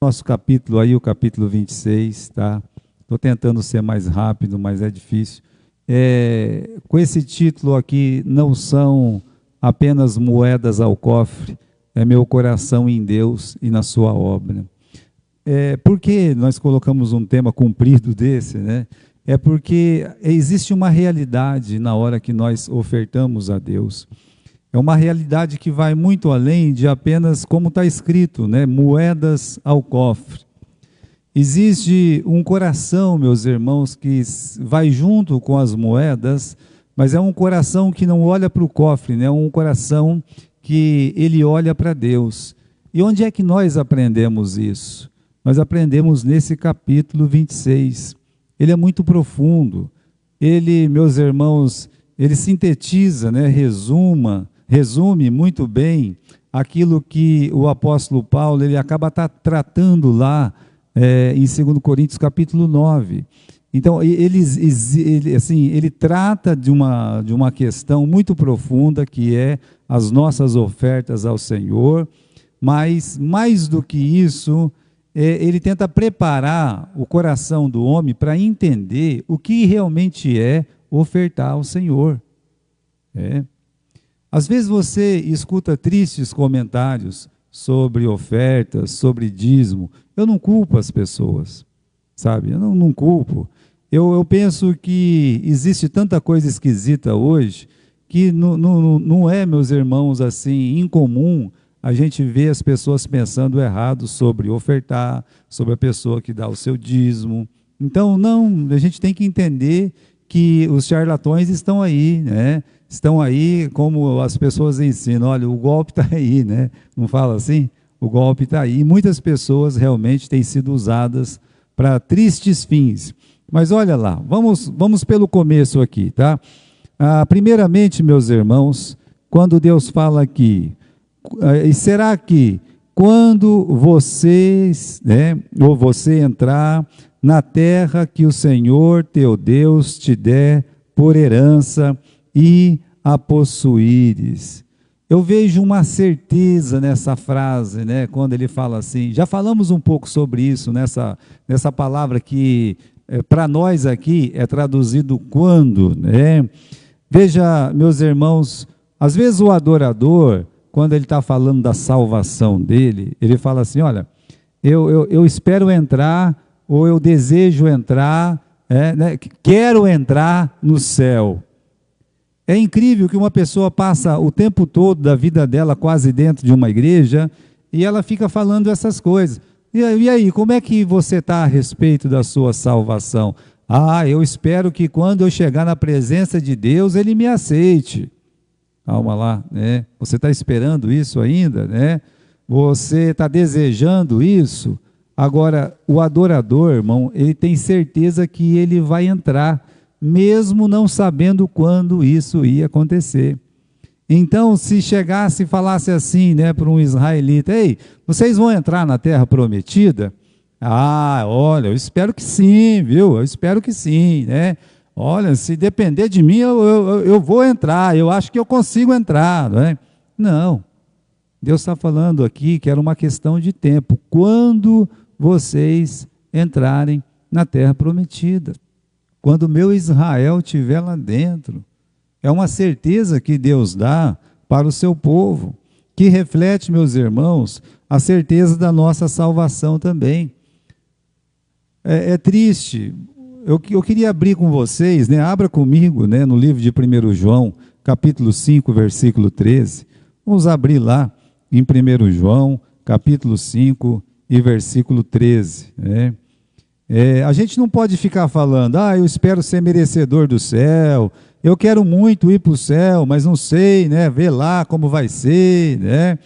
Nosso capítulo aí, o capítulo 26, tá? Estou tentando ser mais rápido, mas é difícil. Com esse título aqui, não são apenas moedas ao cofre, é meu coração em Deus e na sua obra. Por que nós colocamos um tema comprido desse, né? É porque existe uma realidade na hora que nós ofertamos a Deus. É uma realidade que vai muito além de apenas, como está escrito, né? Moedas ao cofre. Existe um coração, meus irmãos, que vai junto com as moedas, mas é um coração que não olha para o cofre, né? É um coração que ele olha para Deus. E onde é que nós aprendemos isso? Nós aprendemos nesse capítulo 26. Ele é muito profundo. Ele, meus irmãos, ele sintetiza, né? Resume muito bem aquilo que o apóstolo Paulo ele acaba tratando lá em 2 Coríntios capítulo 9. Então, ele trata de uma questão muito profunda, que é as nossas ofertas ao Senhor, mas mais do que isso, ele tenta preparar o coração do homem para entender o que realmente é ofertar ao Senhor. Às vezes você escuta tristes comentários sobre ofertas, sobre dízimo. Eu não culpo as pessoas, sabe? Eu não culpo. Eu penso que existe tanta coisa esquisita hoje que não é, meus irmãos, assim, incomum a gente ver as pessoas pensando errado sobre ofertar, sobre a pessoa que dá o seu dízimo. Então, a gente tem que entender que os charlatões estão aí, né? Estão aí, como as pessoas ensinam, olha, o golpe está aí, né? Não fala assim? O golpe está aí. E muitas pessoas realmente têm sido usadas para tristes fins. Mas olha lá, vamos pelo começo aqui, tá? Primeiramente, meus irmãos, quando Deus fala aqui, e será que quando vocês, né, ou você entrar na terra que o Senhor teu Deus te der por herança e a possuíres. Eu vejo uma certeza nessa frase, né? Quando ele fala assim, já falamos um pouco sobre isso, nessa palavra que para nós aqui é traduzido quando, né? Veja, meus irmãos, às vezes o adorador, quando ele está falando da salvação dele, ele fala assim, olha, eu espero entrar, ou eu desejo entrar, né? Quero entrar no céu. É incrível que uma pessoa passa o tempo todo da vida dela quase dentro de uma igreja e ela fica falando essas coisas. E aí, como é que você está a respeito da sua salvação? Eu espero que quando eu chegar na presença de Deus, Ele me aceite. Calma lá, né? Você está esperando isso ainda, né? Você está desejando isso? Agora, o adorador, irmão, ele tem certeza que ele vai entrar, mesmo não sabendo quando isso ia acontecer. Então, se chegasse e falasse assim, né, para um israelita, ei, vocês vão entrar na terra prometida? Olha, eu espero que sim, viu? Eu espero que sim, né? Olha, se depender de mim, eu vou entrar, eu acho que eu consigo entrar, não é? Não, Deus está falando aqui que era uma questão de tempo, quando vocês entrarem na terra prometida. Quando o meu Israel estiver lá dentro, é uma certeza que Deus dá para o seu povo, que reflete, meus irmãos, a certeza da nossa salvação também. É triste, eu queria abrir com vocês, né? Abra comigo, né, no livro de 1 João, capítulo 5, versículo 13. Vamos abrir lá em 1 João, capítulo 5 e versículo 13, né? A gente não pode ficar falando, eu espero ser merecedor do céu, eu quero muito ir para o céu, mas não sei, né, ver lá como vai ser, né?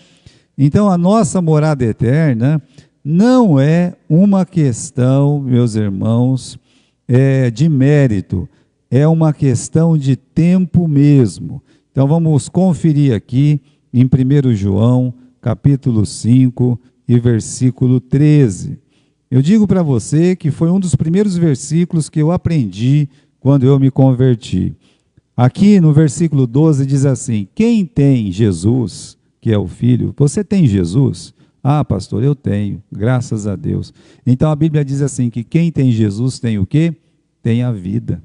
Então, a nossa morada eterna não é uma questão, meus irmãos, de mérito, é uma questão de tempo mesmo. Então, vamos conferir aqui em 1 João, capítulo 5 e versículo 13. Eu digo para você que foi um dos primeiros versículos que eu aprendi quando eu me converti. Aqui no versículo 12 diz assim, quem tem Jesus, que é o Filho, você tem Jesus? Ah, pastor, eu tenho, graças a Deus. Então a Bíblia diz assim, que quem tem Jesus tem o quê? Tem a vida.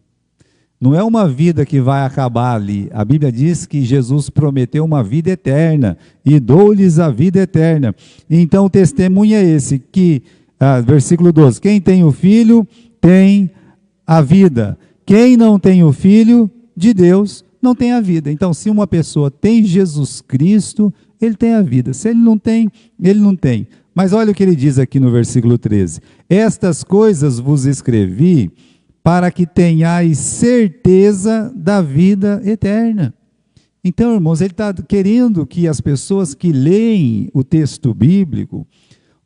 Não é uma vida que vai acabar ali. A Bíblia diz que Jesus prometeu uma vida eterna e dou-lhes a vida eterna. Então o testemunho é esse, que, versículo 12, quem tem o Filho tem a vida. Quem não tem o Filho de Deus não tem a vida. Então, se uma pessoa tem Jesus Cristo, ele tem a vida. Se ele não tem, ele não tem. Mas olha o que ele diz aqui no versículo 13. Estas coisas vos escrevi para que tenhais certeza da vida eterna. Então, irmãos, ele está querendo que as pessoas que leem o texto bíblico,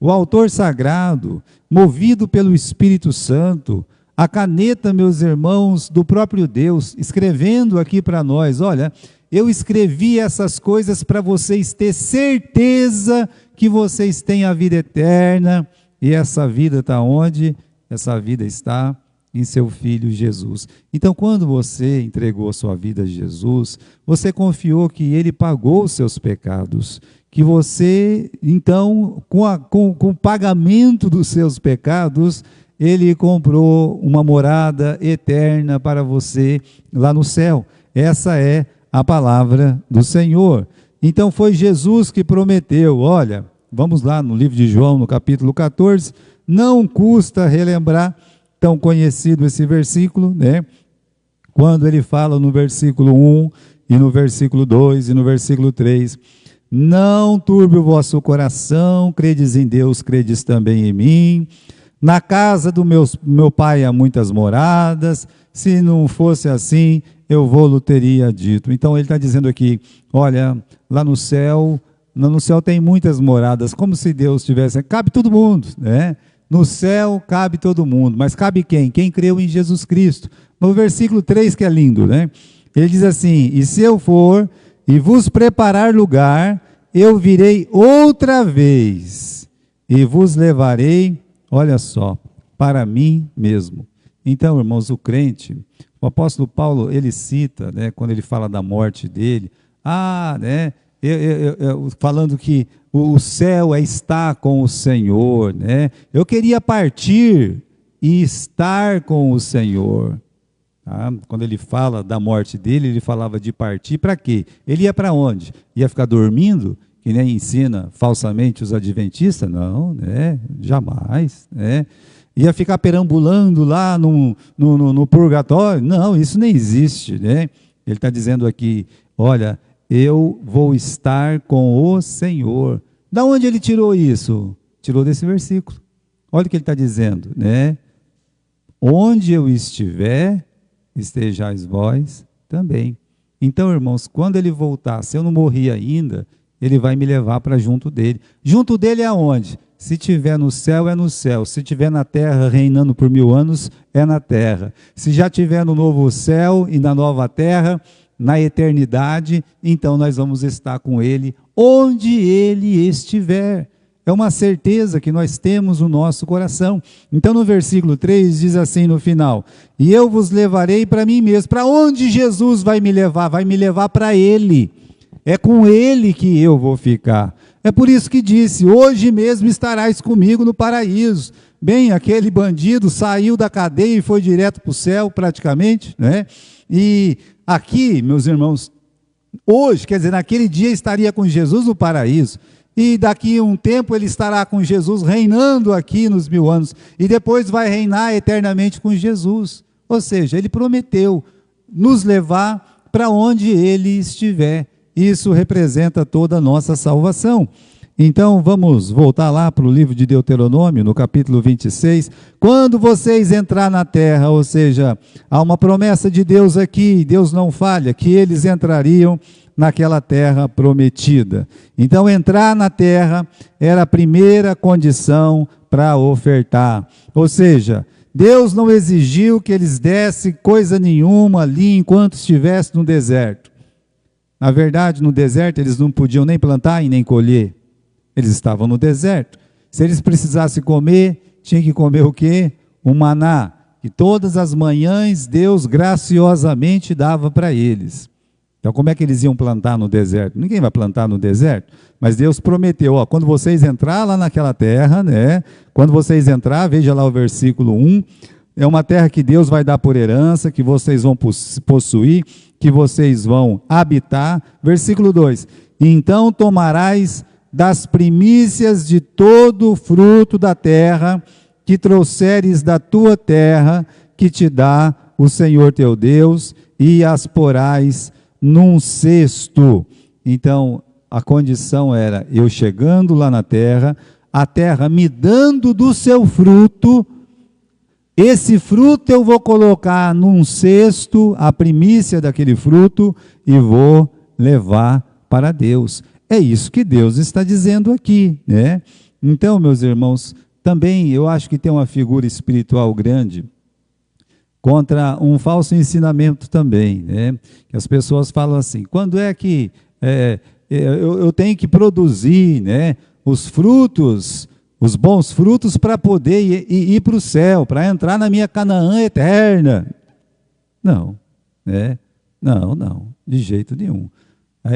o autor sagrado, movido pelo Espírito Santo, a caneta, meus irmãos, do próprio Deus, escrevendo aqui para nós, olha, eu escrevi essas coisas para vocês ter certeza que vocês têm a vida eterna, e essa vida está onde? Essa vida está em seu Filho Jesus. Então, quando você entregou a sua vida a Jesus, você confiou que Ele pagou os seus pecados, que você, então, com o pagamento dos seus pecados, Ele comprou uma morada eterna para você lá no céu. Essa é a palavra do Senhor. Então foi Jesus que prometeu, olha, vamos lá no livro de João, no capítulo 14, não custa relembrar, tão conhecido esse versículo, né? Quando ele fala no versículo 1, e no versículo 2, e no versículo 3, não turbe o vosso coração, credes em Deus, credes também em mim. Na casa do meu pai há muitas moradas, se não fosse assim, eu vou-lo teria dito. Então ele está dizendo aqui, olha, lá no céu tem muitas moradas, como se Deus tivesse, cabe todo mundo, né? No céu cabe todo mundo, mas cabe quem? Quem creu em Jesus Cristo. No versículo 3 que é lindo, né? Ele diz assim, e se eu for e vos preparar lugar, eu virei outra vez e vos levarei, olha só, para mim mesmo. Então, irmãos, o crente, o apóstolo Paulo, ele cita, né, quando ele fala da morte dele, né, falando que o céu é estar com o Senhor, né? Eu queria partir e estar com o Senhor. Tá? Quando ele fala da morte dele, ele falava de partir para quê? Ele ia para onde? Ia ficar dormindo, que nem ensina falsamente os adventistas? Não, né? Jamais, né? Ia ficar perambulando lá no purgatório? Não, isso nem existe, né? Ele está dizendo aqui, olha, eu vou estar com o Senhor. Da onde ele tirou isso? Tirou desse versículo. Olha o que ele está dizendo, né? Onde eu estiver, estejais vós também. Então, irmãos, quando ele voltar, se eu não morri ainda, ele vai me levar para junto dele. Junto dele é aonde? Se tiver no céu, é no céu. Se tiver na terra reinando por 1000 anos, é na terra. Se já tiver no novo céu e na nova terra, na eternidade, então nós vamos estar com Ele, onde Ele estiver. É uma certeza que nós temos no nosso coração. Então no versículo 3 diz assim no final, e eu vos levarei para mim mesmo. Para onde Jesus vai me levar? Vai me levar para Ele. É com Ele que eu vou ficar. É por isso que disse, hoje mesmo estarás comigo no paraíso. Bem, aquele bandido saiu da cadeia e foi direto para o céu praticamente, né? E aqui, meus irmãos, hoje, quer dizer, naquele dia estaria com Jesus no paraíso, e daqui a um tempo ele estará com Jesus reinando aqui nos 1000 anos, e depois vai reinar eternamente com Jesus. Ou seja, ele prometeu nos levar para onde ele estiver. Isso representa toda a nossa salvação. Então vamos voltar lá para o livro de Deuteronômio, no capítulo 26, quando vocês entrar na terra, ou seja, há uma promessa de Deus aqui, Deus não falha, que eles entrariam naquela terra prometida. Então entrar na terra era a primeira condição para ofertar, ou seja, Deus não exigiu que eles dessem coisa nenhuma ali enquanto estivessem no deserto. Na verdade, no deserto eles não podiam nem plantar e nem colher. Eles estavam no deserto. Se eles precisassem comer, tinham que comer o quê? O maná, que todas as manhãs Deus graciosamente dava para eles. Então, como é que eles iam plantar no deserto? Ninguém vai plantar no deserto, mas Deus prometeu, ó, quando vocês entrar lá naquela terra, né? Quando vocês entrar, veja lá o versículo 1, é uma terra que Deus vai dar por herança, que vocês vão possuir, que vocês vão habitar. Versículo 2, então tomarás das primícias de todo o fruto da terra, que trouxeres da tua terra, que te dá o Senhor teu Deus, e as porás num cesto. Então, a condição era, eu chegando lá na terra, a terra me dando do seu fruto, esse fruto eu vou colocar num cesto, a primícia daquele fruto, e vou levar para Deus. É isso que Deus está dizendo aqui, né? Então, meus irmãos, também eu acho que tem uma figura espiritual grande contra um falso ensinamento também, né? Que as pessoas falam assim, quando é que eu tenho que produzir, né, os frutos, os bons frutos para poder ir para o céu, para entrar na minha Canaã eterna? Não, né? Não, de jeito nenhum.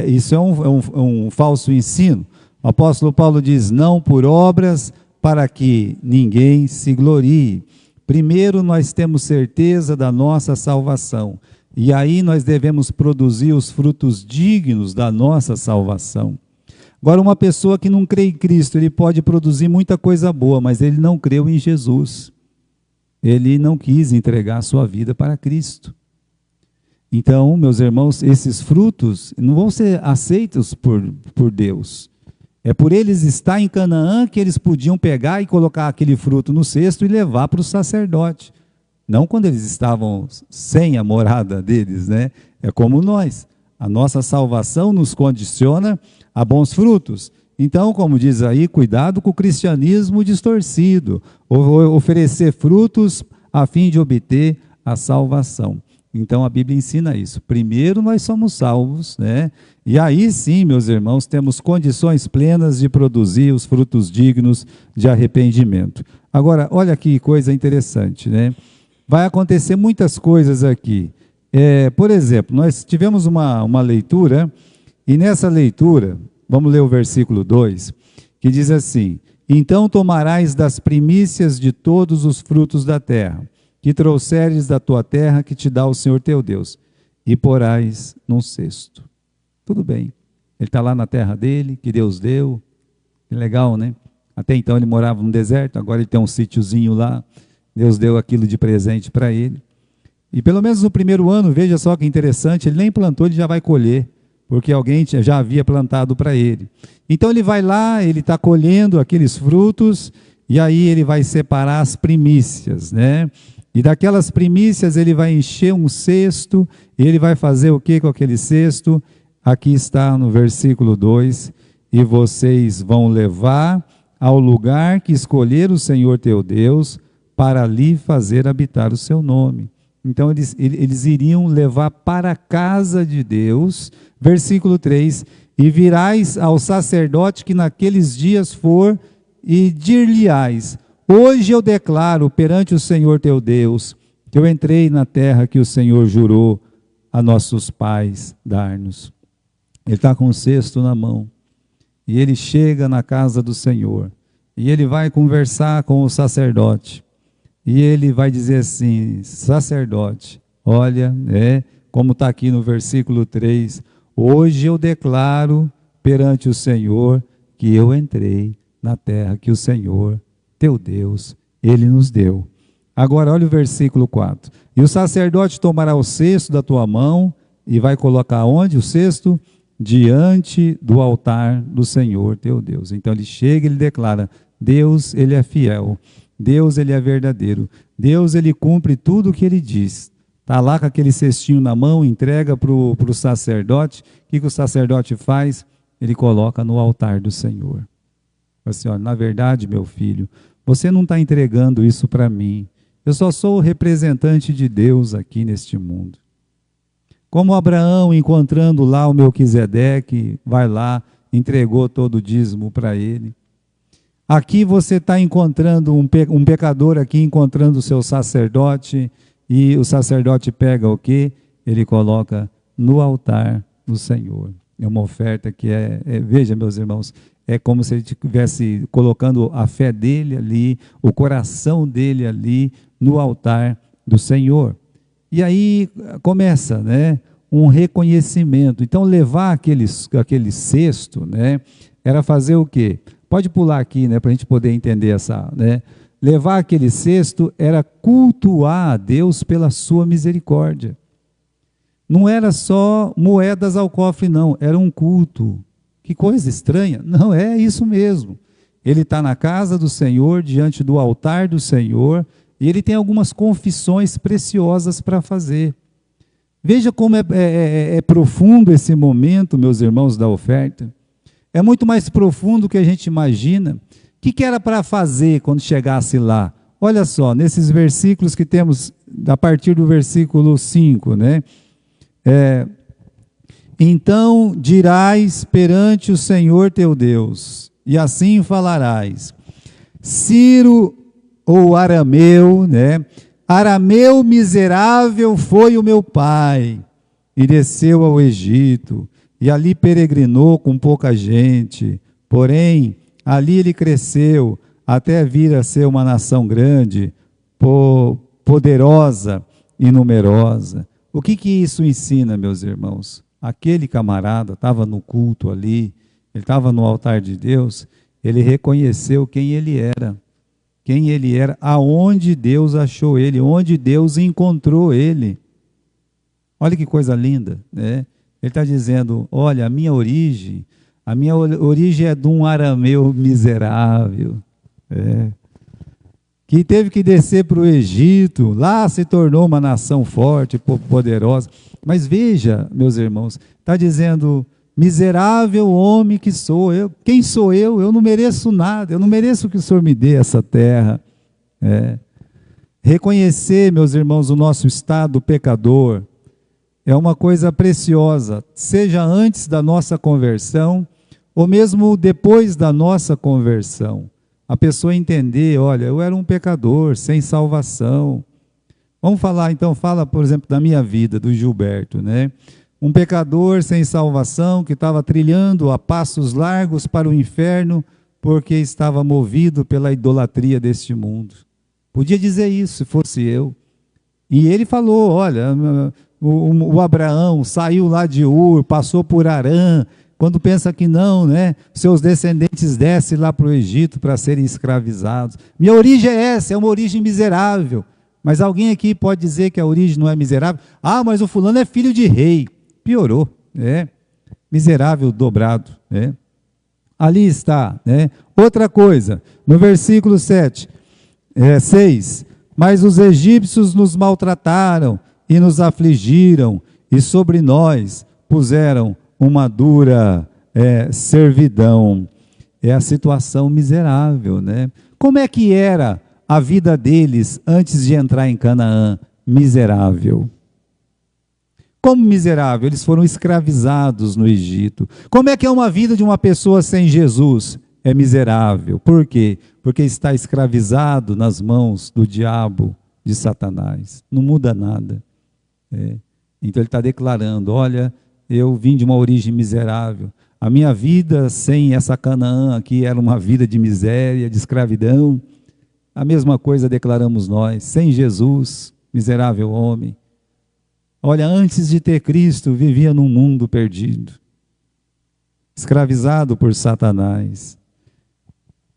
Isso é um falso ensino. O apóstolo Paulo diz, não por obras, para que ninguém se glorie. Primeiro nós temos certeza da nossa salvação, e aí nós devemos produzir os frutos dignos da nossa salvação. Agora, uma pessoa que não crê em Cristo, ele pode produzir muita coisa boa, mas ele não creu em Jesus. Ele não quis entregar a sua vida para Cristo. Então, meus irmãos, esses frutos não vão ser aceitos por Deus. É por eles estar em Canaã que eles podiam pegar e colocar aquele fruto no cesto e levar para o sacerdote. Não quando eles estavam sem a morada deles, né? É como nós. A nossa salvação nos condiciona a bons frutos. Então, como diz aí, cuidado com o cristianismo distorcido. Oferecer frutos a fim de obter a salvação. Então a Bíblia ensina isso. Primeiro nós somos salvos, né? E aí sim, meus irmãos, temos condições plenas de produzir os frutos dignos de arrependimento. Agora, olha que coisa interessante, né? Vai acontecer muitas coisas aqui. Por exemplo, nós tivemos uma leitura, e nessa leitura, vamos ler o versículo 2, que diz assim, então tomarás das primícias de todos os frutos da terra, que trouxeres da tua terra, que te dá o Senhor teu Deus, e porás num cesto. Tudo bem, ele está lá na terra dele, que Deus deu, que legal, né? Até então ele morava no deserto, agora ele tem um sítiozinho lá, Deus deu aquilo de presente para ele. E pelo menos no primeiro ano, veja só que interessante, ele nem plantou, ele já vai colher, porque alguém já havia plantado para ele. Então ele vai lá, ele está colhendo aqueles frutos, e aí ele vai separar as primícias, né? E daquelas primícias ele vai encher um cesto, e ele vai fazer o que com aquele cesto? Aqui está no versículo 2, e vocês vão levar ao lugar que escolher o Senhor teu Deus, para ali fazer habitar o seu nome. Então eles iriam levar para a casa de Deus, versículo 3, e virás ao sacerdote que naqueles dias for, e dir-lhe-ás, hoje eu declaro perante o Senhor teu Deus, que eu entrei na terra que o Senhor jurou a nossos pais dar-nos. Ele está com o cesto na mão, e ele chega na casa do Senhor, e ele vai conversar com o sacerdote, e ele vai dizer assim, sacerdote, olha, como está aqui no versículo 3, hoje eu declaro perante o Senhor que eu entrei na terra que o Senhor, teu Deus, Ele nos deu. Agora olha o versículo 4, e o sacerdote tomará o cesto da tua mão, e vai colocar onde o cesto? Diante do altar do Senhor, teu Deus. Então ele chega e ele declara, Deus, Ele é fiel, Deus, Ele é verdadeiro, Deus, Ele cumpre tudo o que Ele diz. Está lá com aquele cestinho na mão, entrega para o sacerdote. O que o sacerdote faz? Ele coloca no altar do Senhor. Assim, olha, na verdade, meu filho, você não está entregando isso para mim. Eu só sou o representante de Deus aqui neste mundo. Como Abraão, encontrando lá o Melquisedeque, vai lá, entregou todo o dízimo para ele. Aqui você está encontrando um pecador aqui, encontrando o seu sacerdote, e o sacerdote pega o quê? Ele coloca no altar do Senhor. É uma oferta que veja, meus irmãos, é como se ele estivesse colocando a fé dele ali, o coração dele ali no altar do Senhor. E aí começa, né, um reconhecimento. Então, levar aquele cesto, né, era fazer o quê? Pode pular aqui, né, para a gente poder entender essa, né? Levar aquele cesto era cultuar a Deus pela sua misericórdia. Não era só moedas ao cofre, não, era um culto. Que coisa estranha. Não, é isso mesmo. Ele está na casa do Senhor, diante do altar do Senhor, e ele tem algumas confissões preciosas para fazer. Veja como é profundo esse momento, meus irmãos, da oferta. É muito mais profundo do que a gente imagina. O que era para fazer quando chegasse lá? Olha só, nesses versículos que temos, a partir do versículo 5, né? Então dirás perante o Senhor teu Deus, e assim falarás: Ciro ou arameu, né? Arameu miserável foi o meu pai, e desceu ao Egito, e ali peregrinou com pouca gente, porém ali ele cresceu, até vir a ser uma nação grande, poderosa e numerosa. O que isso ensina, meus irmãos? Aquele camarada estava no culto ali, ele estava no altar de Deus, ele reconheceu quem ele era, aonde Deus achou ele, onde Deus encontrou ele. Olha que coisa linda, né? Ele está dizendo, olha, a minha origem é de um arameu miserável, que teve que descer para o Egito, lá se tornou uma nação forte, poderosa. Mas veja, meus irmãos, está dizendo, miserável homem que sou eu. Quem sou eu? Eu não mereço nada, eu não mereço que o Senhor me dê essa terra. Reconhecer, meus irmãos, o nosso estado pecador é uma coisa preciosa, seja antes da nossa conversão, ou mesmo depois da nossa conversão. A pessoa entender, olha, eu era um pecador, sem salvação. Vamos falar, então, por exemplo, da minha vida, do Gilberto, né? Um pecador sem salvação, que estava trilhando a passos largos para o inferno, porque estava movido pela idolatria deste mundo. Podia dizer isso, se fosse eu. E ele falou, olha, o Abraão saiu lá de Ur, passou por Harã, quando pensa que não, né? Seus descendentes descem lá para o Egito para serem escravizados. Minha origem é essa, é uma origem miserável. Mas alguém aqui pode dizer que a origem não é miserável? Ah, mas o fulano é filho de rei. Piorou, miserável dobrado. Ali está. Outra coisa, no versículo 6. Mas os egípcios nos maltrataram e nos afligiram, e sobre nós puseram uma dura servidão. É a situação miserável, né? Como é que era a vida deles antes de entrar em Canaã? Miserável. Como miserável? Eles foram escravizados no Egito. Como é que é uma vida de uma pessoa sem Jesus? É miserável. Por quê? Porque está escravizado nas mãos do diabo, de Satanás. Não muda nada. Então ele está declarando, olha, eu vim de uma origem miserável. A minha vida sem essa Canaã aqui era uma vida de miséria, de escravidão. A mesma coisa declaramos nós, sem Jesus, miserável homem. Olha, antes de ter Cristo, vivia num mundo perdido, escravizado por Satanás.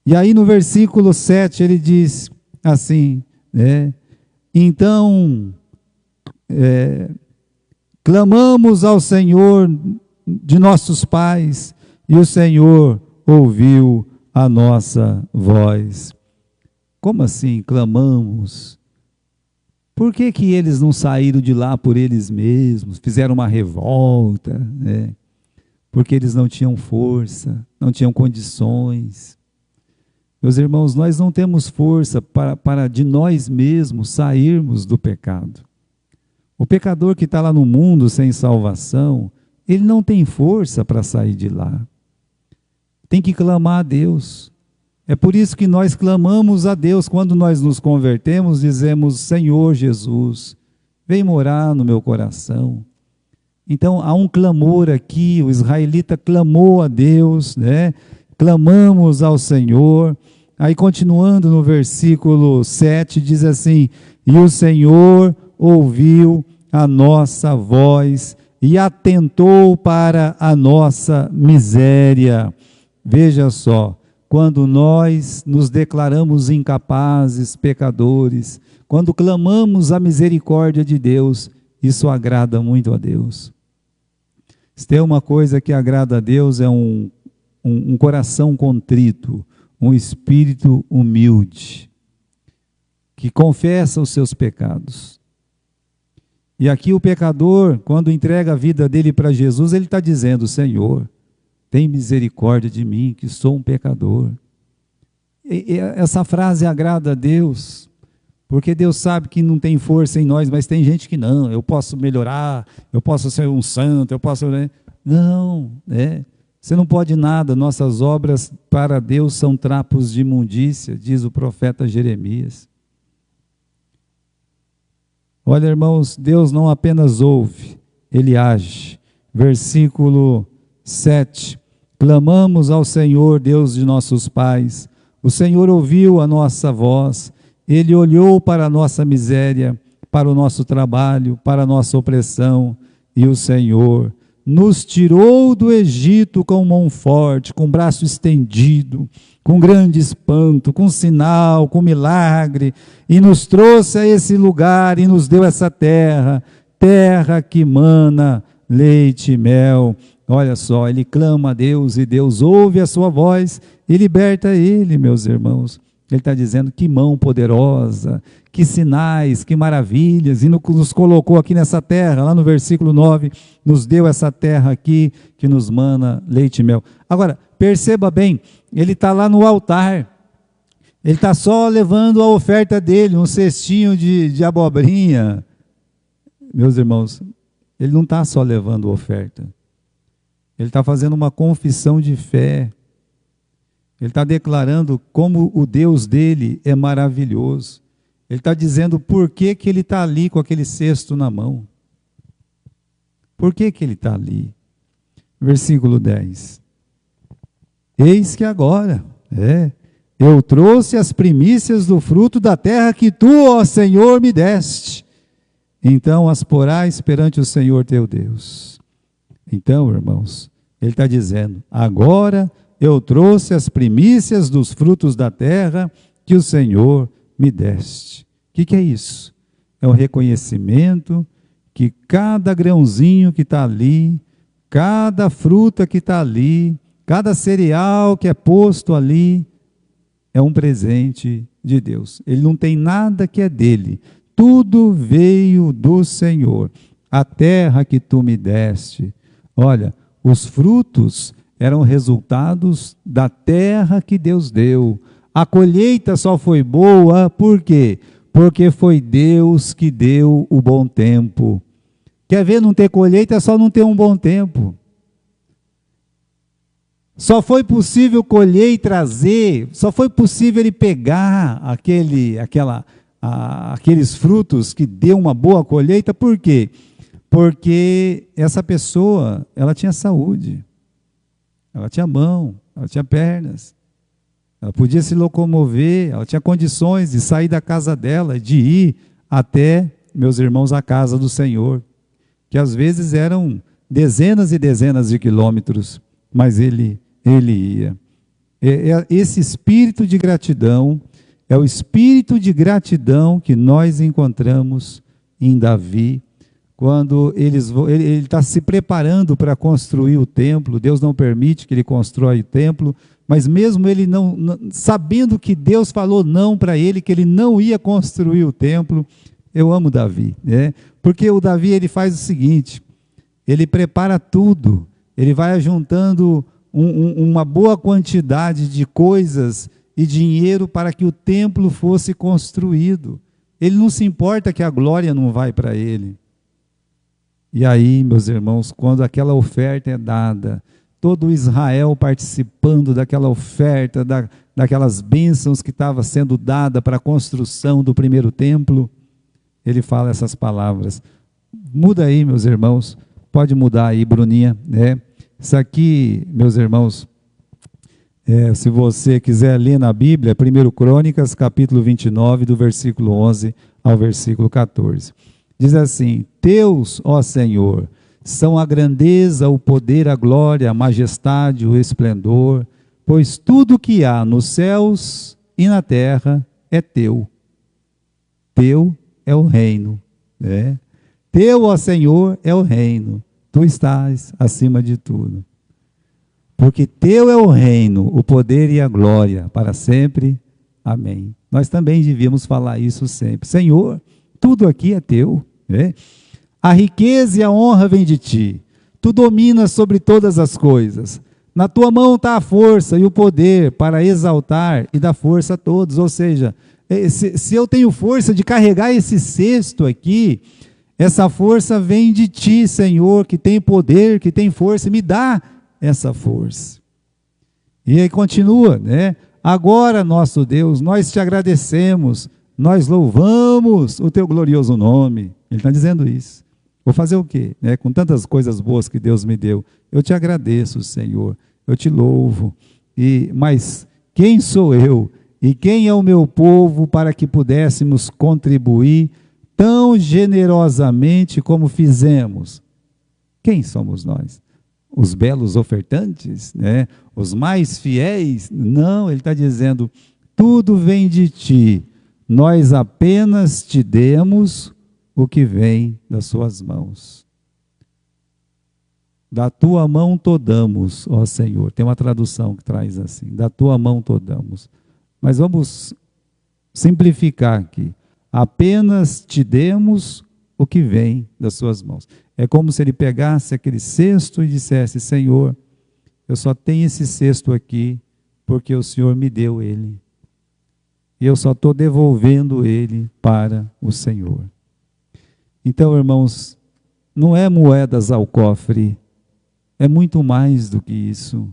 E aí no versículo 7 ele diz assim, então, clamamos ao Senhor de nossos pais, e o Senhor ouviu a nossa voz. Como assim, clamamos? Por que eles não saíram de lá por eles mesmos, fizeram uma revolta? Porque eles não tinham força, não tinham condições. Meus irmãos, nós não temos força para de nós mesmos sairmos do pecado. O pecador que está lá no mundo sem salvação, ele não tem força para sair de lá. Tem que clamar a Deus. É por isso que nós clamamos a Deus. Quando nós nos convertemos, dizemos, Senhor Jesus, vem morar no meu coração. Então há um clamor aqui, o israelita clamou a Deus, né? Clamamos ao Senhor. Aí continuando no versículo 7, diz assim: e o Senhor ouviu a nossa voz e atentou para a nossa miséria. Veja só, quando nós nos declaramos incapazes, pecadores, quando clamamos a misericórdia de Deus, isso agrada muito a Deus. Se tem uma coisa que agrada a Deus é um coração contrito, um espírito humilde, que confessa os seus pecados. E aqui o pecador, quando entrega a vida dele para Jesus, ele está dizendo: Senhor, tem misericórdia de mim, que sou um pecador. E essa frase agrada a Deus, porque Deus sabe que não tem força em nós, mas tem gente que não, eu posso melhorar, eu posso ser um santo, eu posso... Não, você não pode nada, nossas obras para Deus são trapos de imundícia, diz o profeta Jeremias. Olha, irmãos, Deus não apenas ouve, Ele age. Versículo 7, clamamos ao Senhor, Deus de nossos pais, o Senhor ouviu a nossa voz, Ele olhou para a nossa miséria, para o nosso trabalho, para a nossa opressão, e o Senhor nos tirou do Egito com mão forte, com braço estendido, com grande espanto, com sinal, com milagre, e nos trouxe a esse lugar e nos deu essa terra, terra que mana leite e mel. Olha só, ele clama a Deus e Deus ouve a sua voz e liberta ele, meus irmãos. Ele está dizendo: que mão poderosa, que sinais, que maravilhas, e nos colocou aqui nessa terra, lá no versículo 9, nos deu essa terra aqui, que nos mana leite e mel. Agora, perceba bem, ele está lá no altar, ele está só levando a oferta dele, um cestinho de abobrinha. Meus irmãos, ele não está só levando oferta, ele está fazendo uma confissão de fé. Ele está declarando como o Deus dele é maravilhoso. Ele está dizendo por que ele está ali com aquele cesto na mão. Por que ele está ali? Versículo 10. Eis que agora, eu trouxe as primícias do fruto da terra que tu, ó Senhor, me deste. Então as porás perante o Senhor teu Deus. Então, irmãos, ele está dizendo: agora eu trouxe as primícias dos frutos da terra que o Senhor me deste. O que é isso? É o reconhecimento que cada grãozinho que está ali, cada fruta que está ali, cada cereal que é posto ali, é um presente de Deus. Ele não tem nada que é dele. Tudo veio do Senhor. A terra que tu me deste. Olha, os frutos eram resultados da terra que Deus deu. A colheita só foi boa, por quê? Porque foi Deus que deu o bom tempo. Quer ver não ter colheita, é só não ter um bom tempo. Só foi possível colher e trazer, só foi possível ele pegar aqueles frutos que deu uma boa colheita, por quê? Porque essa pessoa, ela tinha saúde. Ela tinha mão, ela tinha pernas, ela podia se locomover, ela tinha condições de sair da casa dela, de ir até, meus irmãos, a casa do Senhor, que às vezes eram dezenas e dezenas de quilômetros, mas ele ia. Esse espírito de gratidão é o espírito de gratidão que nós encontramos em Davi. Quando ele está se preparando para construir o templo, Deus não permite que ele constrói o templo, mas mesmo ele não sabendo que Deus falou não para ele, que ele não ia construir o templo. Eu amo Davi, porque o Davi ele faz o seguinte: ele prepara tudo, ele vai juntando uma boa quantidade de coisas e dinheiro para que o templo fosse construído. Ele não se importa que a glória não vai para ele. E aí, meus irmãos, quando aquela oferta é dada, todo Israel participando daquela oferta, daquelas bênçãos que estava sendo dada para a construção do primeiro templo, ele fala essas palavras. Muda aí, meus irmãos, Pode mudar aí, Bruninha, né? Isso aqui, meus irmãos, se você quiser ler na Bíblia, 1 Crônicas, capítulo 29, do versículo 11 ao versículo 14. Diz assim: Teus, ó Senhor, são a grandeza, o poder, a glória, a majestade, o esplendor, pois tudo que há nos céus e na terra é teu. Teu é o reino, né? Teu, ó Senhor, é o reino. Tu estás acima de tudo. Porque teu é o reino, o poder e a glória, para sempre. Amém. Nós também devíamos falar isso sempre. Senhor, tudo aqui é teu, né? A riqueza e a honra vêm de ti. Tu dominas sobre todas as coisas. Na tua mão está a força e o poder para exaltar e dar força a todos. Ou seja, se eu tenho força de carregar esse cesto aqui, essa força vem de ti, Senhor, que tem poder, que tem força, me dá essa força. E aí continua, né? Agora, nosso Deus, nós te agradecemos, nós louvamos o teu glorioso nome. Ele está dizendo isso. Vou fazer o quê? Né? Com tantas coisas boas que Deus me deu, eu te agradeço, Senhor, eu te louvo. Mas quem sou eu e quem é o meu povo para que pudéssemos contribuir tão generosamente como fizemos? Quem somos nós? Os belos ofertantes, né? Os mais fiéis? Não, ele está dizendo, tudo vem de ti, nós apenas te demos o que vem das suas mãos. Da tua mão todamos, ó Senhor. Tem uma tradução que traz assim, da tua mão todamos. Mas vamos simplificar aqui. Apenas te demos o que vem das suas mãos. É como se ele pegasse aquele cesto e dissesse, Senhor, eu só tenho esse cesto aqui porque o Senhor me deu ele. E eu só estou devolvendo ele para o Senhor. Então, irmãos, não é moedas ao cofre, é muito mais do que isso.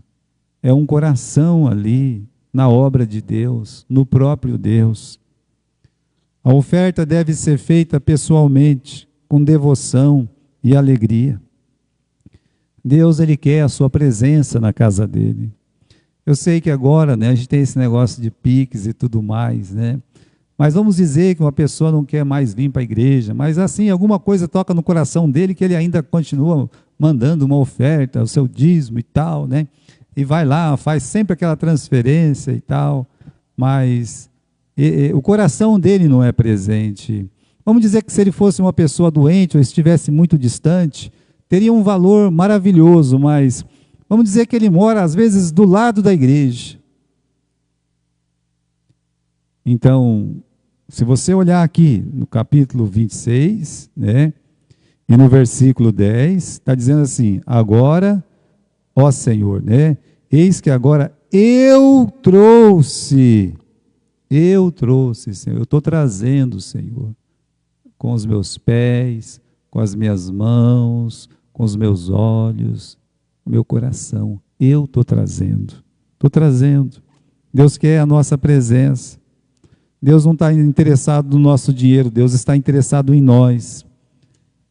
É um coração ali, na obra de Deus, no próprio Deus. A oferta deve ser feita pessoalmente, com devoção e alegria. Deus, Ele quer a sua presença na casa dele. Eu sei que agora, né, a gente tem esse negócio de Pix e tudo mais, né? Mas vamos dizer que uma pessoa não quer mais vir para a igreja, mas assim, alguma coisa toca no coração dele que ele ainda continua mandando uma oferta, o seu dízimo e tal, né? E vai lá, faz sempre aquela transferência e tal, mas o coração dele não é presente. Vamos dizer que se ele fosse uma pessoa doente ou estivesse muito distante, teria um valor maravilhoso, mas vamos dizer que ele mora às vezes do lado da igreja. Então, se você olhar aqui no capítulo 26, né, e no versículo 10, está dizendo assim, agora, ó Senhor, né, eis que agora eu trouxe, Senhor, eu estou trazendo, Senhor, com os meus pés, com as minhas mãos, com os meus olhos, o meu coração, eu estou trazendo. Deus quer a nossa presença. Deus não está interessado no nosso dinheiro, Deus está interessado em nós.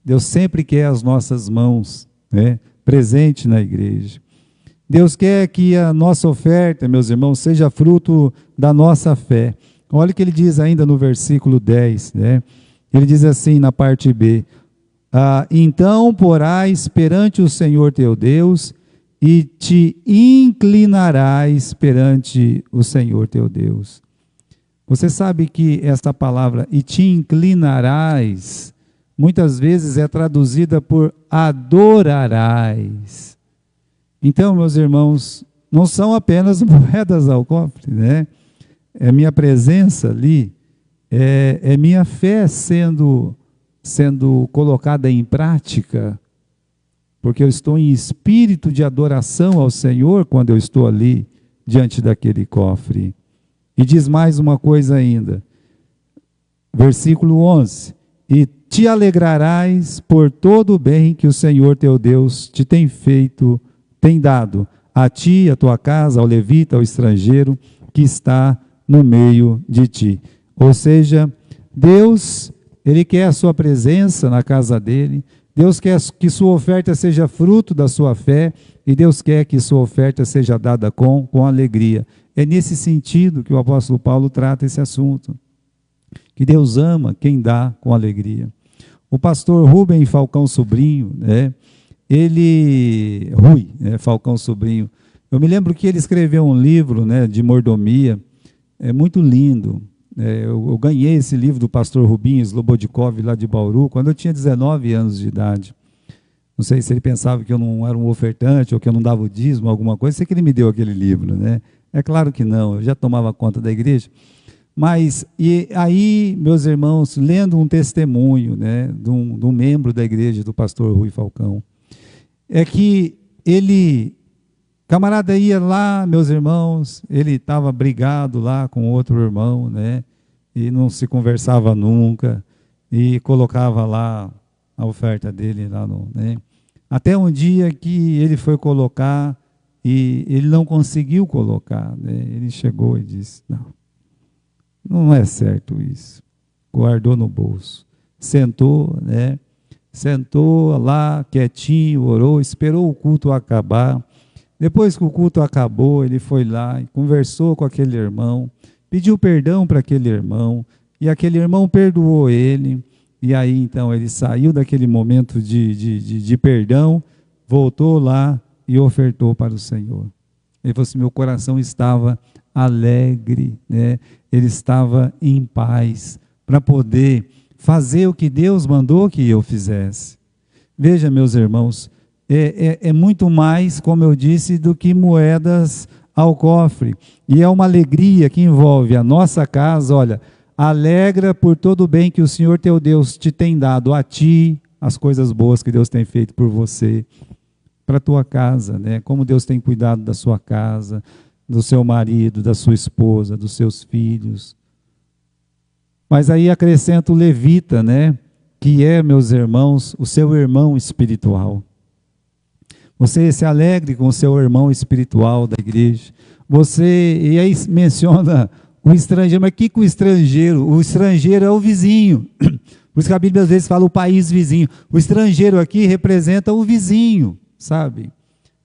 Deus sempre quer as nossas mãos, né, presente na igreja. Deus quer que a nossa oferta, meus irmãos, seja fruto da nossa fé. Olha o que ele diz ainda no versículo 10, né? Ele diz assim na parte B, então porás perante o Senhor teu Deus e te inclinarás perante o Senhor teu Deus. Você sabe que essa palavra, e te inclinarás, muitas vezes é traduzida por adorarás. Então, meus irmãos, não são apenas moedas ao cofre, né? É minha presença ali, é minha fé sendo colocada em prática, porque eu estou em espírito de adoração ao Senhor quando eu estou ali diante daquele cofre. E diz mais uma coisa ainda, versículo 11, e te alegrarás por todo o bem que o Senhor teu Deus te tem feito, tem dado a ti, a tua casa, ao levita, ao estrangeiro que está no meio de ti. Ou seja, Deus, Ele quer a sua presença na casa dele, Deus quer que sua oferta seja fruto da sua fé, e Deus quer que sua oferta seja dada com alegria. É nesse sentido que o apóstolo Paulo trata esse assunto, que Deus ama quem dá com alegria. O pastor Rubem Falcão Sobrinho, Rui Falcão Sobrinho, eu me lembro que ele escreveu um livro, de mordomia, muito lindo. Eu ganhei esse livro do pastor Rubinho Slobodkov, lá de Bauru, quando eu tinha 19 anos de idade. Não sei se ele pensava que eu não era um ofertante, ou que eu não dava o dízimo, alguma coisa, sei que ele me deu aquele livro, É claro que não, eu já tomava conta da igreja. Mas, e aí, meus irmãos, lendo um testemunho, de um membro da igreja, do pastor Rui Falcão, é que camarada ia lá, meus irmãos, ele estava brigado lá com outro irmão, e não se conversava nunca, e colocava lá a oferta dele, lá até um dia que ele foi colocar, e ele não conseguiu colocar, ele chegou e disse, não é certo isso, guardou no bolso, sentou lá quietinho, orou, esperou o culto acabar. Depois que o culto acabou, ele foi lá e conversou com aquele irmão, pediu perdão para aquele irmão, e aquele irmão perdoou ele, e aí então ele saiu daquele momento de perdão, voltou lá e ofertou para o Senhor. Ele falou assim, meu coração estava alegre, ele estava em paz, para poder fazer o que Deus mandou que eu fizesse. Veja, meus irmãos, é muito mais, como eu disse, do que moedas ao cofre, e é uma alegria que envolve a nossa casa. Olha, alegra por todo o bem que o Senhor teu Deus te tem dado a ti, as coisas boas que Deus tem feito por você, para a tua casa, como Deus tem cuidado da sua casa, do seu marido, da sua esposa, dos seus filhos. Mas aí acrescenta o levita, que é, meus irmãos, o seu irmão espiritual. Você se alegre com o seu irmão espiritual da igreja. E aí menciona o estrangeiro, mas o que o estrangeiro? O estrangeiro é o vizinho. Por isso que a Bíblia às vezes fala o país vizinho. O estrangeiro aqui representa o vizinho, sabe?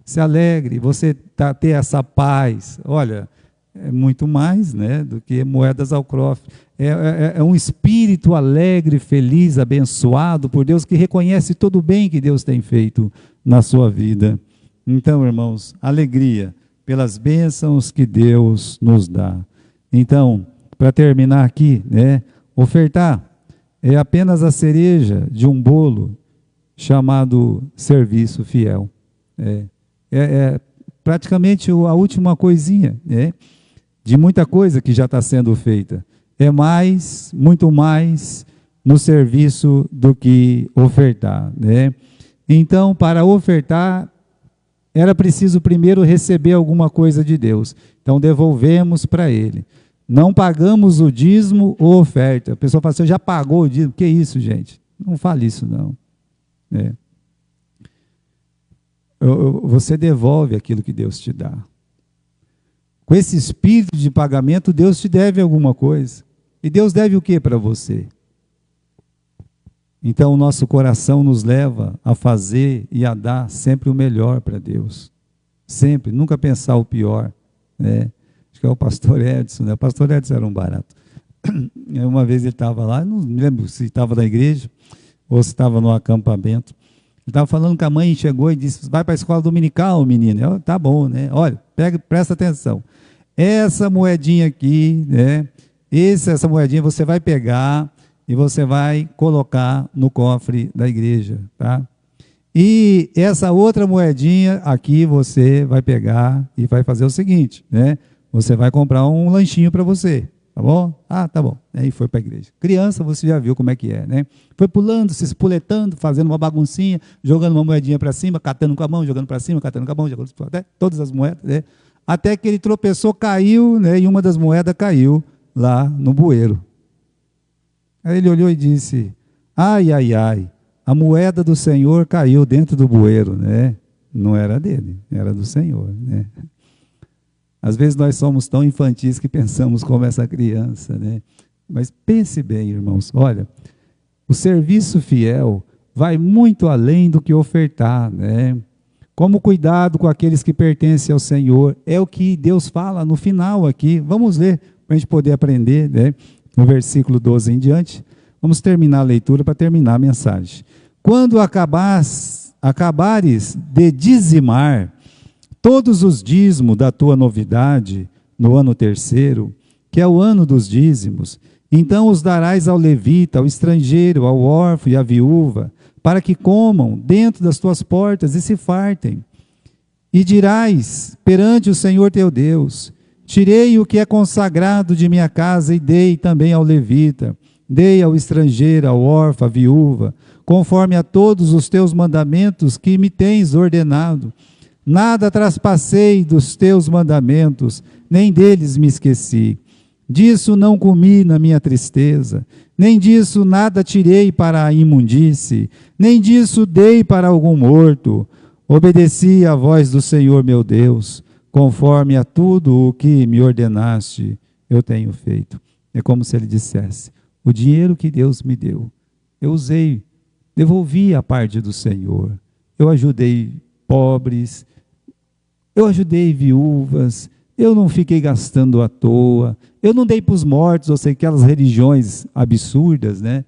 Se alegre, você ter essa paz. Olha, é muito mais, do que moedas ao cofre. É um espírito alegre, feliz, abençoado por Deus, que reconhece todo o bem que Deus tem feito na sua vida. Então, irmãos, alegria pelas bênçãos que Deus nos dá. Então, para terminar aqui, ofertar é apenas a cereja de um bolo chamado serviço fiel. É praticamente a última coisinha, de muita coisa que já está sendo feita. É mais, muito mais no serviço do que ofertar, Então, para ofertar, era preciso primeiro receber alguma coisa de Deus. Então, devolvemos para Ele. Não pagamos o dízimo ou oferta. A pessoa fala assim, já pagou o dízimo? Que isso, gente? Não fale isso, não. Você devolve aquilo que Deus te dá. Com esse espírito de pagamento, Deus te deve alguma coisa. E Deus deve o que para você? Então, o nosso coração nos leva a fazer e a dar sempre o melhor para Deus. Sempre, nunca pensar o pior. Acho que é o pastor Edson, O pastor Edson era um barato. Uma vez ele estava lá, não me lembro se estava na igreja ou se estava no acampamento. Ele estava falando com a mãe, chegou e disse, vai para a escola dominical, menino. Eu, tá bom, Olha, presta atenção. Essa moedinha aqui, essa moedinha você vai pegar e você vai colocar no cofre da igreja, tá? E essa outra moedinha aqui você vai pegar e vai fazer o seguinte, Você vai comprar um lanchinho para você, tá bom? Ah, tá bom. Aí foi para a igreja. Criança, você já viu como é que é, Foi pulando, se espoletando, fazendo uma baguncinha, jogando uma moedinha para cima, catando com a mão, jogando para cima, catando com a mão, jogando até todas as moedas, Até que ele tropeçou, caiu, e uma das moedas caiu lá no bueiro. Aí ele olhou e disse, ai, ai, ai, a moeda do Senhor caiu dentro do bueiro, Não era dele, era do Senhor, Às vezes nós somos tão infantis que pensamos como essa criança, Mas pense bem, irmãos, olha, o serviço fiel vai muito além do que ofertar, né? Como cuidado com aqueles que pertencem ao Senhor, é o que Deus fala no final aqui. Vamos ler, para a gente poder aprender, né? No versículo 12 em diante. Vamos terminar a leitura para terminar a mensagem. Quando acabares de dizimar todos os dízimos da tua novidade, no ano terceiro, que é o ano dos dízimos, então os darás ao levita, ao estrangeiro, ao órfão e à viúva, para que comam dentro das tuas portas e se fartem. E dirás perante o Senhor teu Deus: tirei o que é consagrado de minha casa e dei também ao levita, dei ao estrangeiro, ao órfão, à viúva, conforme a todos os teus mandamentos que me tens ordenado. Nada traspassei dos teus mandamentos, nem deles me esqueci. Disso não comi na minha tristeza, nem disso nada tirei para a imundície, nem disso dei para algum morto. Obedeci à voz do Senhor meu Deus, conforme a tudo o que me ordenaste, eu tenho feito. É como se ele dissesse: o dinheiro que Deus me deu, eu usei, devolvi a parte do Senhor. Eu ajudei pobres, eu ajudei viúvas, eu não fiquei gastando à toa, eu não dei para os mortos, ou seja, aquelas religiões absurdas, né?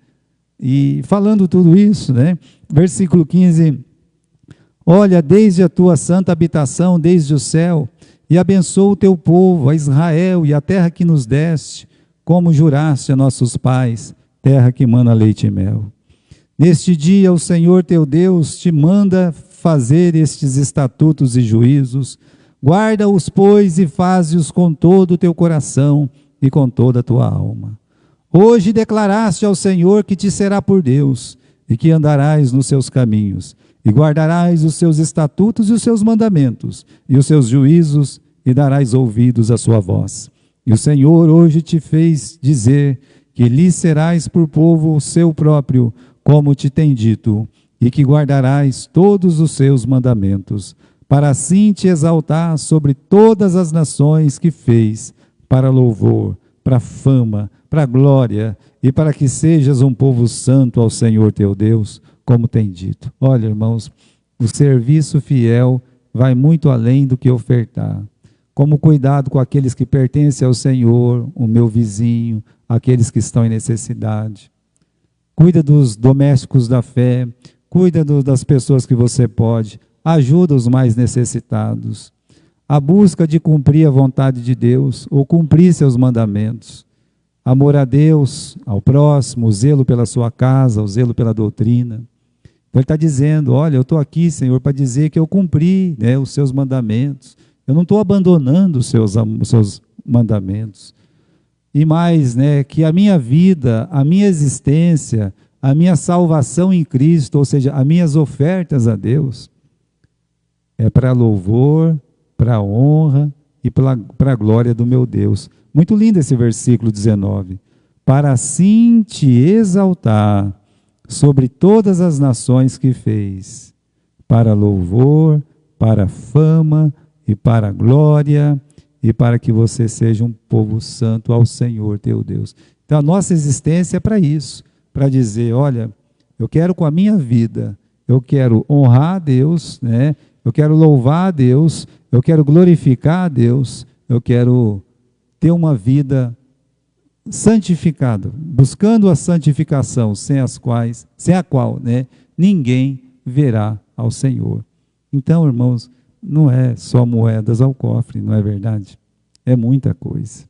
E falando tudo isso, né? Versículo 15: olha, desde a tua santa habitação, desde o céu, e abençoa o teu povo, a Israel, e a terra que nos deste, como juraste a nossos pais, terra que mana leite e mel. Neste dia o Senhor teu Deus te manda fazer estes estatutos e juízos. Guarda-os, pois, e faze-os com todo o teu coração e com toda a tua alma. Hoje declaraste ao Senhor que te será por Deus, e que andarás nos seus caminhos, e guardarás os seus estatutos e os seus mandamentos, e os seus juízos, e darás ouvidos à sua voz. E o Senhor hoje te fez dizer que lhe serás por povo seu próprio, como te tem dito, e que guardarás todos os seus mandamentos, para assim te exaltar sobre todas as nações que fez, para louvor, para fama, para glória, e para que sejas um povo santo ao Senhor teu Deus, como tem dito. Olha, irmãos, o serviço fiel vai muito além do que ofertar. Como cuidado com aqueles que pertencem ao Senhor, o meu vizinho, aqueles que estão em necessidade. Cuida dos domésticos da fé, cuida das pessoas que você pode, ajuda os mais necessitados. A busca de cumprir a vontade de Deus, ou cumprir seus mandamentos. Amor a Deus, ao próximo, o zelo pela sua casa, o zelo pela doutrina. Então ele está dizendo: olha, eu estou aqui, Senhor, para dizer que eu cumpri, né, os seus mandamentos. Eu não estou abandonando os seus mandamentos. E mais, né, que a minha vida, a minha existência, a minha salvação em Cristo, ou seja, as minhas ofertas a Deus, é para louvor, para honra e para a glória do meu Deus. Muito lindo esse versículo 19. Para assim te exaltar sobre todas as nações que fez, para louvor, para fama e para glória, e para que você seja um povo santo ao Senhor teu Deus. Então a nossa existência é para isso, para dizer: olha, eu quero com a minha vida, eu quero honrar a Deus, né? Eu quero louvar a Deus, eu quero glorificar a Deus, eu quero ter uma vida santificada, buscando a santificação, sem a qual, né, ninguém verá ao Senhor. Então, irmãos, não é só moedas ao cofre, não é verdade? É muita coisa.